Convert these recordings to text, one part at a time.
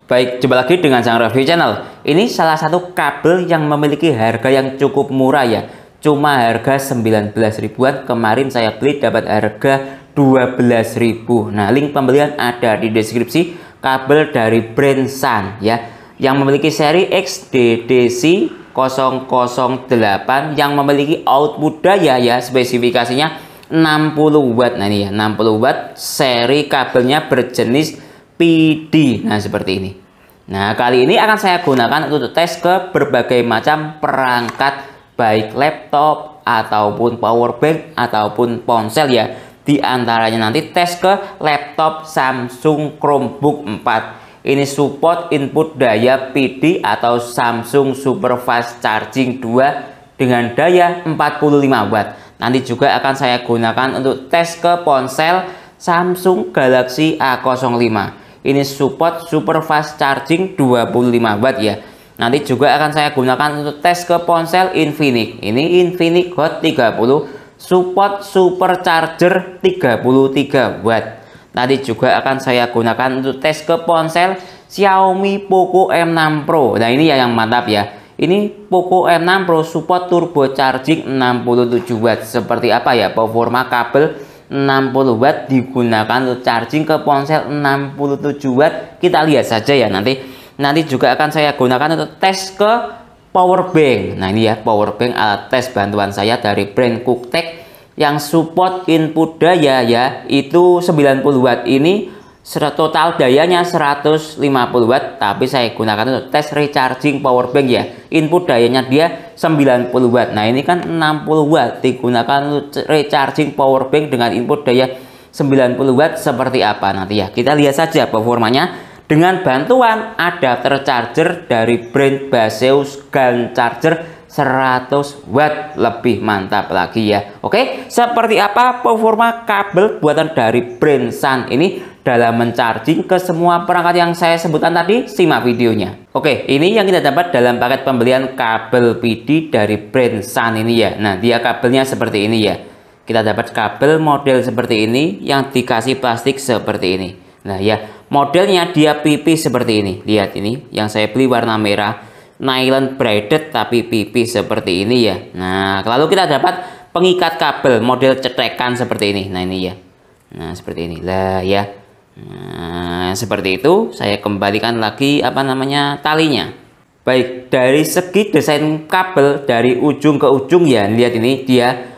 Baik, jumpa lagi dengan Sang Review Channel. Ini salah satu kabel yang memiliki harga yang cukup murah ya. Cuma harga 19 ribuan. Kemarin saya beli dapat harga 12 ribu. Nah, link pembelian ada di deskripsi. Kabel dari brand Sun ya, yang memiliki seri XDDC 008 yang memiliki output daya ya, spesifikasinya 60 watt. Nah ini ya, 60 watt, seri kabelnya berjenis PD. Nah seperti ini. Nah kali ini akan saya gunakan untuk tes ke berbagai macam perangkat, baik laptop ataupun power bank ataupun ponsel ya. Di antaranya nanti tes ke laptop Samsung Chromebook 4. Ini support input daya PD atau Samsung Super Fast Charging 2 dengan daya 45 watt. Nanti juga akan saya gunakan untuk tes ke ponsel Samsung Galaxy A05. Ini support Super Fast Charging 25 watt ya. Nanti juga akan saya gunakan untuk tes ke ponsel Infinix. Ini Infinix Hot 30 support Super Charger 33 watt. Nanti juga akan saya gunakan untuk tes ke ponsel Xiaomi Poco M6 Pro. Nah ini ya yang mantap ya. Ini Poco M6 Pro support turbo charging 67 watt. Seperti apa ya performa kabel 60 watt digunakan untuk charging ke ponsel 67 watt. Kita lihat saja ya nanti juga akan saya gunakan untuk tes ke power bank. Nah ini ya power bank alat tes bantuan saya dari brand Cooktek yang support input daya ya itu 90 watt. Ini total dayanya 150 watt, tapi saya gunakan untuk tes recharging power bank ya. Input dayanya dia 90 watt. Nah, ini kan 60 watt digunakan untuk recharging power bank dengan input daya 90 watt seperti apa nanti ya. Kita lihat saja performanya dengan bantuan adapter charger dari brand Baseus Gun Charger 100 watt, lebih mantap lagi ya. Oke, seperti apa performa kabel buatan dari brand Sun ini dalam mencharging ke semua perangkat yang saya sebutkan tadi? Simak videonya. Oke, ini yang kita dapat dalam paket pembelian kabel PD dari brand Sun ini ya. Nah, dia kabelnya seperti ini ya. Kita dapat kabel model seperti ini yang dikasih plastik seperti ini. Nah ya, modelnya dia pipih seperti ini. Lihat ini, yang saya beli warna merah. Nylon braided tapi pipih seperti ini ya. Nah lalu kita dapat pengikat kabel model cetekan seperti ini. Nah ini ya. Nah seperti ini lah ya. Nah seperti itu. Saya kembalikan lagi talinya. Baik, dari segi desain kabel dari ujung ke ujung ya. Lihat ini dia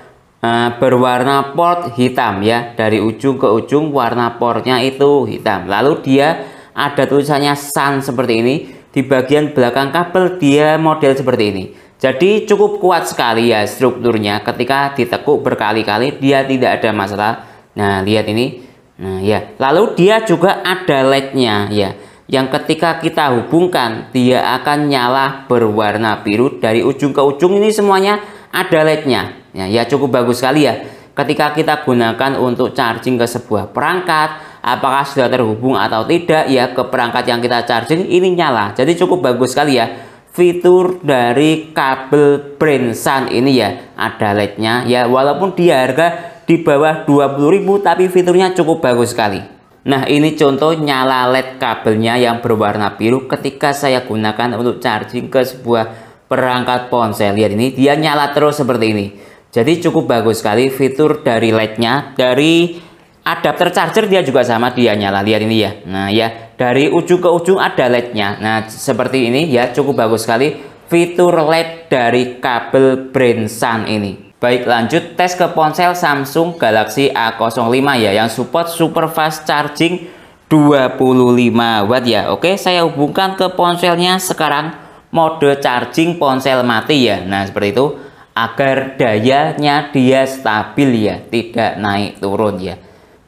berwarna port hitam ya. Dari ujung ke ujung warna portnya itu hitam. Lalu dia ada tulisannya Sun seperti ini. Di bagian belakang kabel dia model seperti ini. Jadi cukup kuat sekali ya strukturnya. Ketika ditekuk berkali-kali dia tidak ada masalah. Nah lihat ini. Nah ya. Lalu dia juga ada LED-nya ya. Yang ketika kita hubungkan dia akan nyala berwarna biru. Dari ujung ke ujung ini semuanya ada LED-nya. Ya cukup bagus sekali ya. Ketika kita gunakan untuk charging ke sebuah perangkat, apakah sudah terhubung atau tidak ya ke perangkat yang kita charging, ini nyala. Jadi cukup bagus sekali ya fitur dari kabel brand Sun ini ya. Ada LED-nya ya, walaupun dia harga di bawah 20.000 tapi fiturnya cukup bagus sekali. Nah ini contoh nyala LED kabelnya yang berwarna biru ketika saya gunakan untuk charging ke sebuah perangkat ponsel. Lihat ini dia nyala terus seperti ini. Jadi cukup bagus sekali fitur dari LED-nya. Dari adapter charger dia juga sama, dia nyala. Lihat ini ya. Nah ya, dari ujung ke ujung ada LED-nya. Nah seperti ini ya, cukup bagus sekali fitur LED dari kabel brand Sun ini. Baik, lanjut tes ke ponsel Samsung Galaxy A05 ya, yang support Super Fast Charging 25 watt ya. Oke, saya hubungkan ke ponselnya sekarang. Mode charging ponsel mati ya. Nah seperti itu, agar dayanya dia stabil ya, tidak naik turun ya.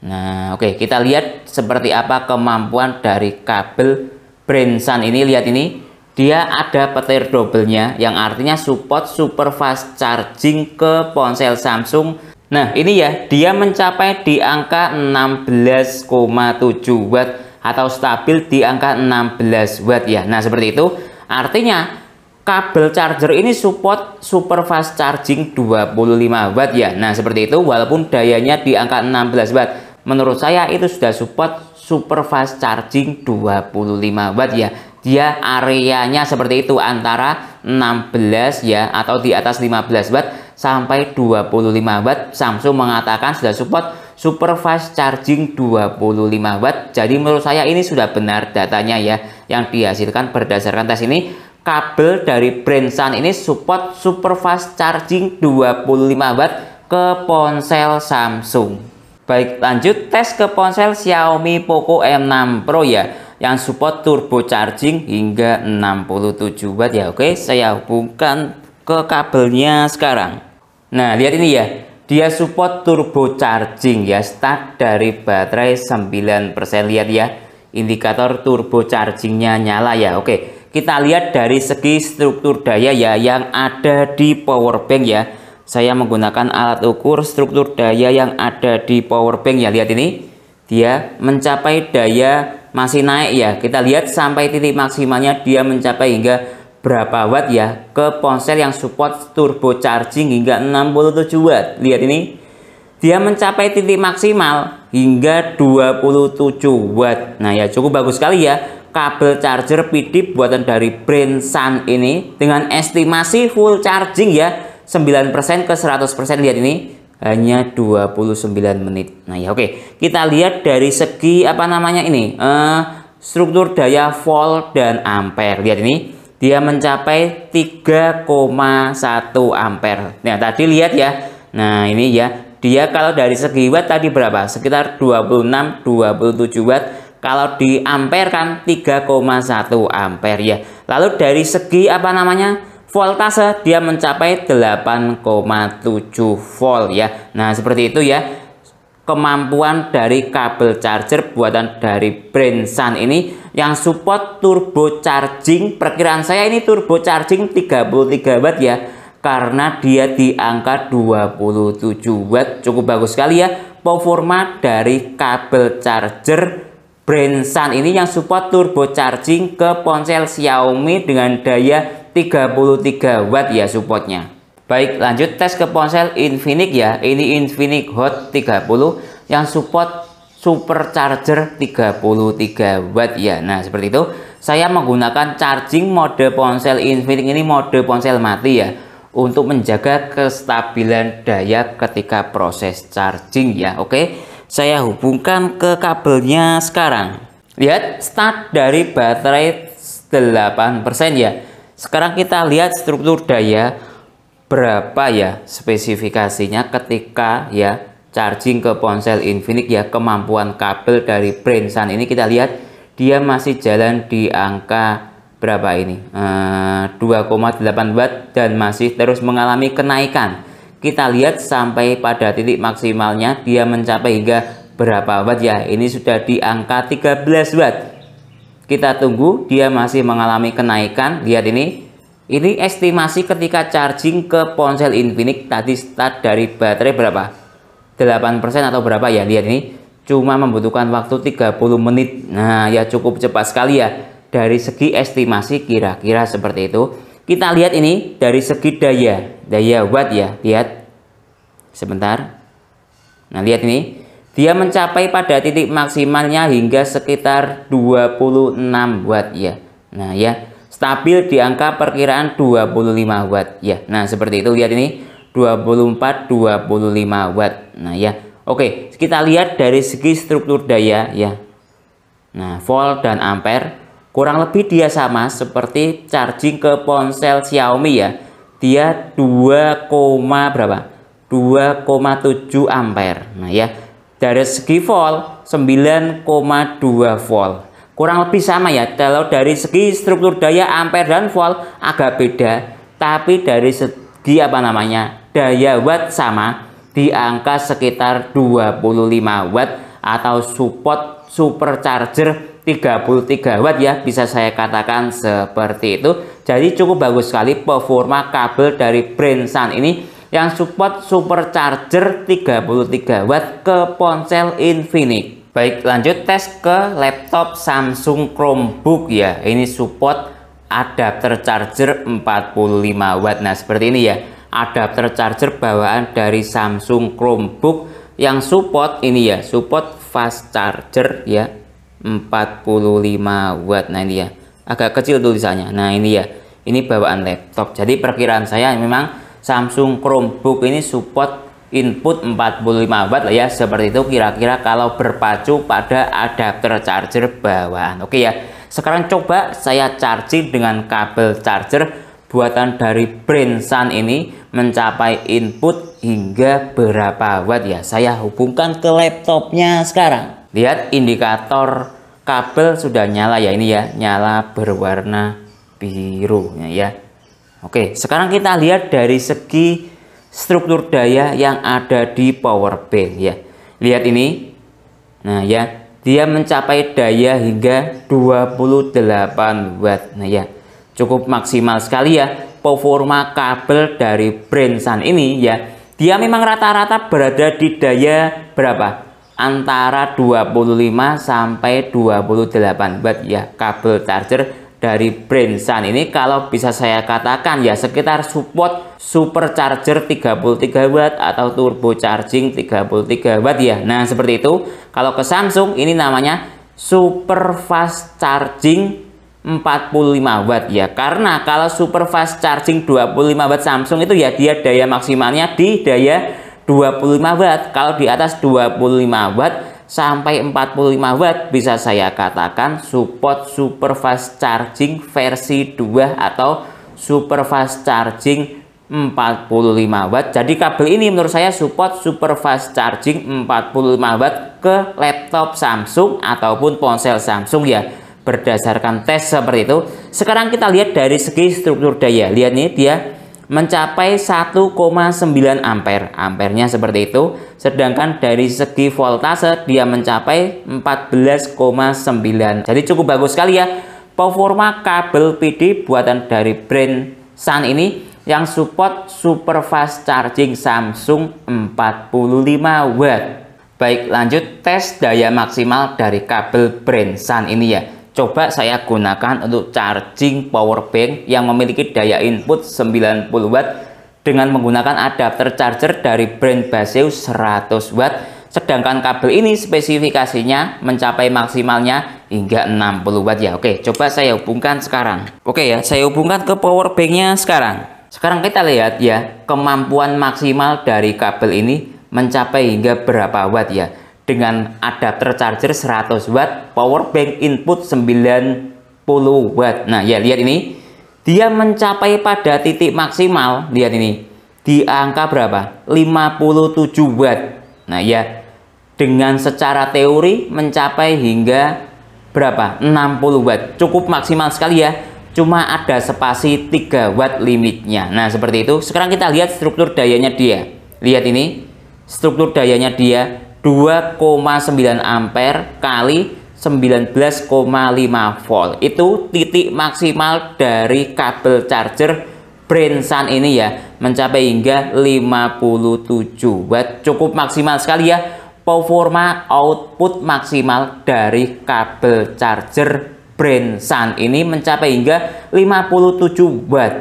Nah oke, kita lihat seperti apa kemampuan dari kabel brand Sun ini. Lihat ini, dia ada petir double-nya yang artinya support Super Fast Charging ke ponsel Samsung. Nah ini ya, dia mencapai di angka 16,7 watt atau stabil di angka 16 watt ya. Nah seperti itu, artinya kabel charger ini support Super Fast Charging 25 watt ya. Nah seperti itu, walaupun dayanya di angka 16 watt, menurut saya itu sudah support super fast charging 25 watt ya. Dia areanya seperti itu, antara 16 ya atau di atas 15 watt sampai 25 watt. Samsung mengatakan sudah support super fast charging 25 watt. Jadi menurut saya ini sudah benar datanya ya, yang dihasilkan berdasarkan tes ini. Kabel dari brand Sun ini support super fast charging 25 watt ke ponsel Samsung. Baik, lanjut tes ke ponsel Xiaomi Poco M6 Pro ya, yang support turbo charging hingga 67 watt ya. Oke, saya hubungkan ke kabelnya sekarang. Nah, lihat ini ya. Dia support turbo charging ya, start dari baterai 9%. Lihat ya, indikator turbo chargingnya nyala ya. Oke, kita lihat dari segi struktur daya ya yang ada di power bank ya. Saya menggunakan alat ukur struktur daya yang ada di power bank ya. Lihat ini, dia mencapai daya masih naik ya. Kita lihat sampai titik maksimalnya dia mencapai hingga berapa watt ya ke ponsel yang support turbo charging hingga 67 watt. Lihat ini, dia mencapai titik maksimal hingga 27 watt. Nah ya, cukup bagus sekali ya kabel charger PD buatan dari brand Sun ini dengan estimasi full charging ya 9% ke 100%. Lihat ini, hanya 29 menit. Nah ya, oke, kita lihat dari segi apa namanya ini struktur daya volt dan ampere. Lihat ini, dia mencapai 3,1 ampere. Nah tadi lihat ya, nah ini ya, dia kalau dari segi watt tadi berapa, sekitar 26-27 watt. Kalau di ampere kan 3,1 ampere ya. Lalu dari segi apa namanya voltase, dia mencapai 8,7 volt ya. Nah seperti itu ya kemampuan dari kabel charger buatan dari brand Sun ini yang support turbo charging. Perkiraan saya ini turbo charging 33 watt ya, karena dia di angka 27 watt. Cukup bagus sekali ya performa dari kabel charger brand Sun ini yang support turbo charging ke ponsel Xiaomi dengan daya 33 watt ya supportnya. Baik, lanjut tes ke ponsel Infinix ya. Ini Infinix Hot 30 yang support super charger 33 watt ya. Nah seperti itu, saya menggunakan charging mode ponsel Infinix ini mode ponsel mati ya, untuk menjaga kestabilan daya ketika proses charging ya. Oke, saya hubungkan ke kabelnya sekarang. Lihat, start dari baterai 8% ya. Sekarang kita lihat struktur daya berapa ya spesifikasinya ketika ya charging ke ponsel Infinix ya. Kemampuan kabel dari brand Sun ini kita lihat dia masih jalan di angka berapa ini, 2,8 watt dan masih terus mengalami kenaikan. Kita lihat sampai pada titik maksimalnya dia mencapai hingga berapa watt ya, ini sudah di angka 13 watt. Kita tunggu, dia masih mengalami kenaikan. Lihat ini estimasi ketika charging ke ponsel Infinix tadi start dari baterai berapa, 8% atau berapa ya. Lihat ini cuma membutuhkan waktu 30 menit. Nah ya, cukup cepat sekali ya dari segi estimasi kira-kira seperti itu. Kita lihat ini dari segi daya watt ya. Lihat sebentar. Nah lihat ini, dia mencapai pada titik maksimalnya hingga sekitar 26 watt ya. Nah ya, stabil di angka perkiraan 25 watt ya. Nah seperti itu, lihat ini 24-25 watt. Nah ya, oke, kita lihat dari segi struktur daya ya. Nah volt dan ampere kurang lebih dia sama seperti charging ke ponsel Xiaomi ya. Dia 2, berapa? 2,7 ampere. Nah ya, dari segi volt 9,2 volt. Kurang lebih sama ya. Kalau dari segi struktur daya ampere dan volt agak beda, tapi dari segi apa namanya daya watt sama, di angka sekitar 25 watt atau support super charger 33 watt ya, bisa saya katakan seperti itu. Jadi cukup bagus sekali performa kabel dari brand Sun ini yang support super charger 33 watt ke ponsel Infinix. Baik, lanjut tes ke laptop Samsung Chromebook ya. Ini support adapter charger 45 watt. Nah seperti ini ya, adapter charger bawaan dari Samsung Chromebook yang support ini ya, support fast charger ya. 45 watt. Nah ini ya, agak kecil tulisannya. Nah ini ya, ini bawaan laptop. Jadi perkiraan saya memang Samsung Chromebook ini support input 45 watt lah ya, seperti itu kira-kira kalau berpacu pada adapter charger bawaan. Oke ya, sekarang coba saya charging dengan kabel charger buatan dari brand Sun ini mencapai input hingga berapa watt ya. Saya hubungkan ke laptopnya sekarang. Lihat indikator kabel sudah nyala ya, ini ya, nyala berwarna biru ya. Oke, sekarang kita lihat dari segi struktur daya yang ada di power bank ya. Lihat ini. Nah ya, dia mencapai daya hingga 28 watt. Nah ya, cukup maksimal sekali ya performa kabel dari brand Sun ini ya. Dia memang rata-rata berada di daya berapa? Antara 25 sampai 28 watt ya kabel charger dari brand Sun ini. Kalau bisa saya katakan ya sekitar support supercharger 33 watt atau turbo charging 33 watt ya. Nah seperti itu. Kalau ke Samsung ini namanya super fast charging 45 watt ya. Karena kalau super fast charging 25 watt Samsung itu ya dia daya maksimalnya di daya 25 watt. Kalau di atas 25 watt sampai 45 watt bisa saya katakan support super fast charging versi 2 atau super fast charging 45 watt. Jadi kabel ini menurut saya support super fast charging 45 watt ke laptop Samsung ataupun ponsel Samsung ya, berdasarkan tes seperti itu. Sekarang kita lihat dari segi struktur daya. Lihat nih, dia mencapai 1,9 ampere. Ampernya seperti itu. Sedangkan dari segi voltase dia mencapai 14,9. Jadi cukup bagus sekali ya performa kabel PD buatan dari brand Sun ini yang support super fast charging Samsung 45 watt. Baik, lanjut tes daya maksimal dari kabel brand Sun ini ya. Coba saya gunakan untuk charging power bank yang memiliki daya input 90 watt dengan menggunakan adapter charger dari brand Baseus 100 watt. Sedangkan kabel ini spesifikasinya mencapai maksimalnya hingga 60 watt ya. Oke, coba saya hubungkan sekarang. Oke ya, saya hubungkan ke power banknya sekarang. Sekarang kita lihat ya, kemampuan maksimal dari kabel ini mencapai hingga berapa watt ya. Dengan adapter charger 100 watt, power bank input 90 watt. Nah ya, lihat ini, dia mencapai pada titik maksimal, lihat ini, di angka berapa? 57 watt. Nah ya, dengan secara teori mencapai hingga berapa? 60 watt. Cukup maksimal sekali ya. Cuma ada spasi 3 watt limitnya. Nah seperti itu. Sekarang kita lihat struktur dayanya dia. Lihat ini, struktur dayanya dia 2,9 ampere kali 19,5 volt. Itu titik maksimal dari kabel charger brand Sun ini ya, mencapai hingga 57 watt. Cukup maksimal sekali ya performa output maksimal dari kabel charger brand Sun ini mencapai hingga 57 watt.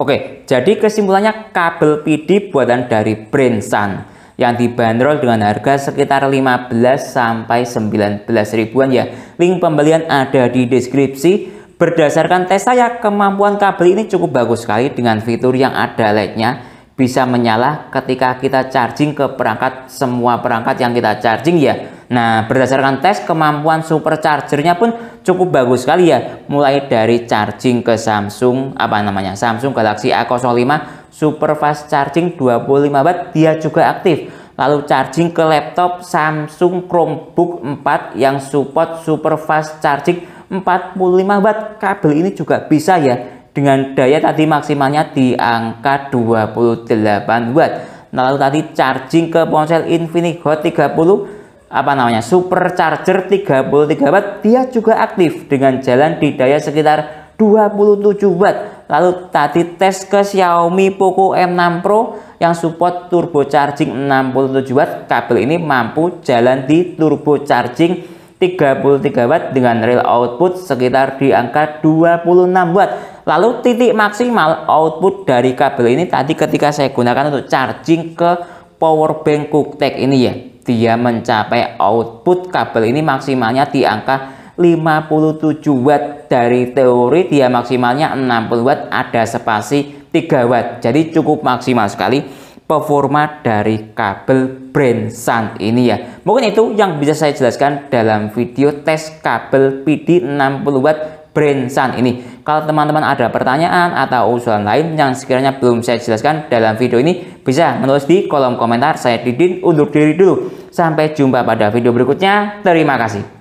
Oke, jadi kesimpulannya kabel PD buatan dari brand Sun yang dibanderol dengan harga sekitar 15 sampai 19 ribuan ya. Link pembelian ada di deskripsi. Berdasarkan tes saya, kemampuan kabel ini cukup bagus sekali dengan fitur yang ada LED-nya. Bisa menyala ketika kita charging ke perangkat, semua perangkat yang kita charging ya. Nah, berdasarkan tes, kemampuan superchargernya pun cukup bagus sekali ya. Mulai dari charging ke Samsung, Samsung Galaxy A05 super fast charging 25 watt dia juga aktif. Lalu charging ke laptop Samsung Chromebook 4 yang support super fast charging 45 watt. Kabel ini juga bisa ya, dengan daya tadi maksimalnya di angka 28 watt. Lalu tadi charging ke ponsel Infinix Hot 30 supercharger 33 watt dia juga aktif dengan jalan di daya sekitar 27 watt. Lalu tadi tes ke Xiaomi Poco M6 Pro yang support turbo charging 67 watt. Kabel ini mampu jalan di turbo charging 33 watt dengan real output sekitar di angka 26 watt. Lalu titik maksimal output dari kabel ini tadi ketika saya gunakan untuk charging ke power bank QuickTech ini ya, dia mencapai output kabel ini maksimalnya di angka 57 watt. Dari teori dia maksimalnya 60 watt, ada spasi 3 watt. Jadi cukup maksimal sekali performa dari kabel Branson ini ya. Mungkin itu yang bisa saya jelaskan dalam video tes kabel PD 60 watt Branson ini. Kalau teman-teman ada pertanyaan atau usulan lain yang sekiranya belum saya jelaskan dalam video ini, bisa menulis di kolom komentar. Saya Didin undur diri dulu. Sampai jumpa pada video berikutnya. Terima kasih.